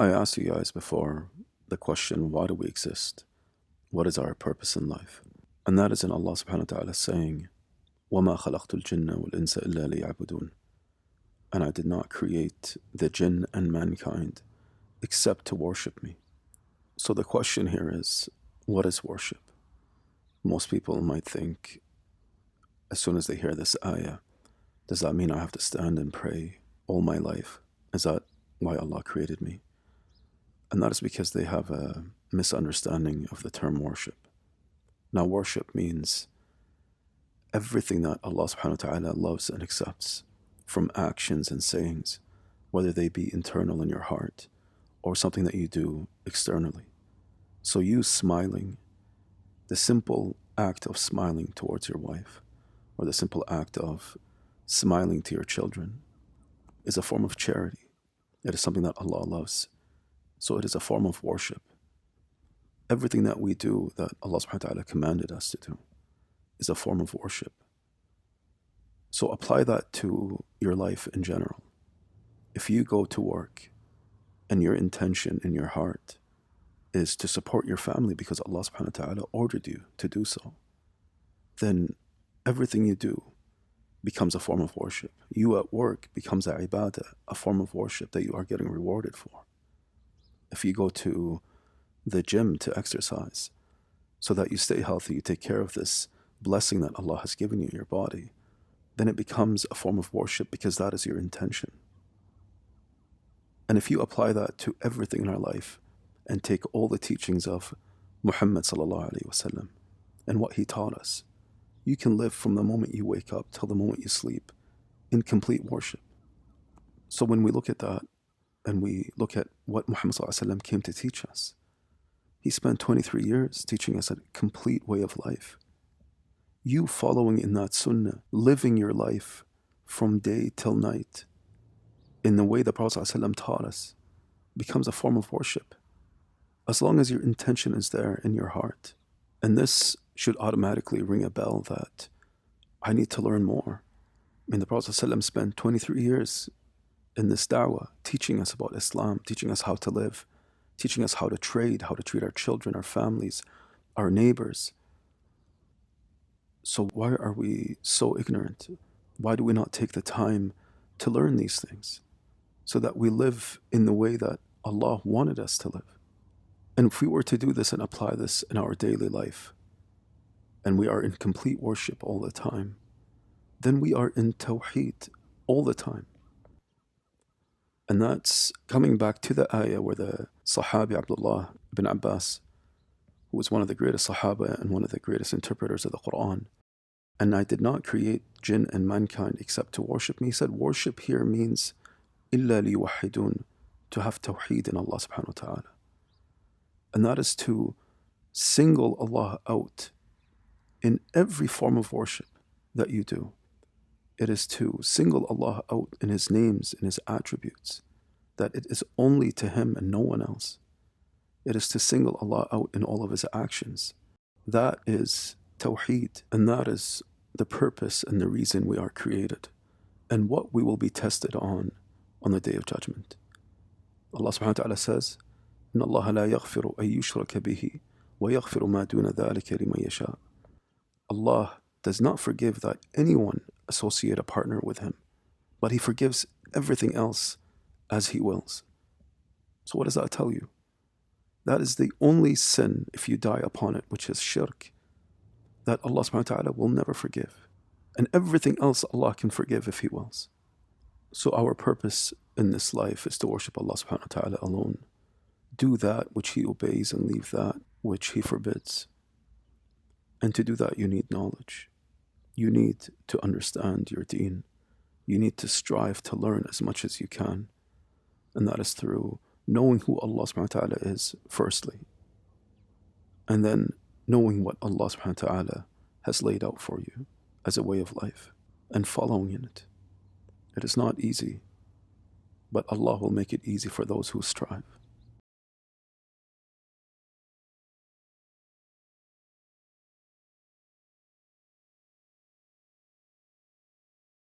I asked you guys before the question, why do we exist? What is our purpose in life? And that is in Allah subhanahu wa ta'ala saying, وَمَا خَلَقْتُ الْجِنَّ وَالْإِنسَ إِلَّا لِيَعْبُدُونَ. And I did not create the jinn and mankind except to worship me. So the question here is, what is worship? Most people might think, as soon as they hear this ayah, does that mean I have to stand and pray all my life? Is that why Allah created me? And that is because they have a misunderstanding of the term worship. Now, worship means everything that Allah subhanahu wa ta'ala loves and accepts, from actions and sayings, whether they be internal in your heart or something that you do externally. So you smiling, the simple act of smiling towards your wife, or the simple act of smiling to your children, is a form of charity. It is something that Allah loves. So it is a form of worship. Everything that we do that Allah subhanahu wa ta'ala commanded us to do is a form of worship. So apply that to your life in general. If you go to work and your intention in your heart is to support your family because Allah subhanahu wa ta'ala ordered you to do so, then everything you do becomes a form of worship. You at work becomes a ibadah, a form of worship that you are getting rewarded for. If you go to the gym to exercise so that you stay healthy, you take care of this blessing that Allah has given you, your body, then it becomes a form of worship because that is your intention. And if you apply that to everything in our life and take all the teachings of Muhammad sallallahu alaihi wasallam and what he taught us, you can live from the moment you wake up till the moment you sleep in complete worship. So when we look at that and we look at what Muhammad sallallahu alaihi wasallam came to teach us, he spent 23 years teaching us a complete way of life. You following in that sunnah, living your life from day till night in the way the Prophet ﷺ taught us, becomes a form of worship. As long as your intention is there in your heart. And this should automatically ring a bell that I need to learn more. I mean, the Prophet ﷺ spent 23 years in this da'wah, teaching us about Islam, teaching us how to live, teaching us how to trade, how to treat our children, our families, our neighbors. So why are we so ignorant? Why do we not take the time to learn these things so that we live in the way that Allah wanted us to live? And if we were to do this and apply this in our daily life, and we are in complete worship all the time, then we are in tawheed all the time. And that's coming back to the ayah where the Sahabi Abdullah ibn Abbas, who was one of the greatest Sahaba and one of the greatest interpreters of the Quran, and I did not create jinn and mankind except to worship me. He said worship here means إِلَّا لِيُوَحِّدُونَ, to have tawheed in Allah subhanahu wa ta'ala. And that is to single Allah out in every form of worship that you do. It is to single Allah out in His names, in His attributes, that it is only to Him and no one else. It is to single Allah out in all of His actions. That is tawheed, and that is the purpose and the reason we are created, and what we will be tested on the Day of Judgment. Allah subhanahu wa ta'ala says, إِنَّ اللَّهَ لَا يَغْفِرُ أَن يُشْرَكَ بِهِ وَيَغْفِرُ مَا دُونَ ذَلِكَ لِمَن يَشَاءُ. Allah does not forgive that anyone associate a partner with Him, but He forgives everything else as He wills. So what does that tell you? That is the only sin, if you die upon it, which is shirk, that Allah subhanahu wa ta'ala will never forgive. And everything else Allah can forgive if He wills. So our purpose in this life is to worship Allah subhanahu wa ta'ala alone. Do that which He obeys and leave that which He forbids. And to do that you need knowledge. You need to understand your deen. You need to strive to learn as much as you can. And that is through knowing who Allah subhanahu wa ta'ala is firstly. And then knowing what Allah subhanahu wa ta'ala has laid out for you as a way of life and following in it. It is not easy, but Allah will make it easy for those who strive.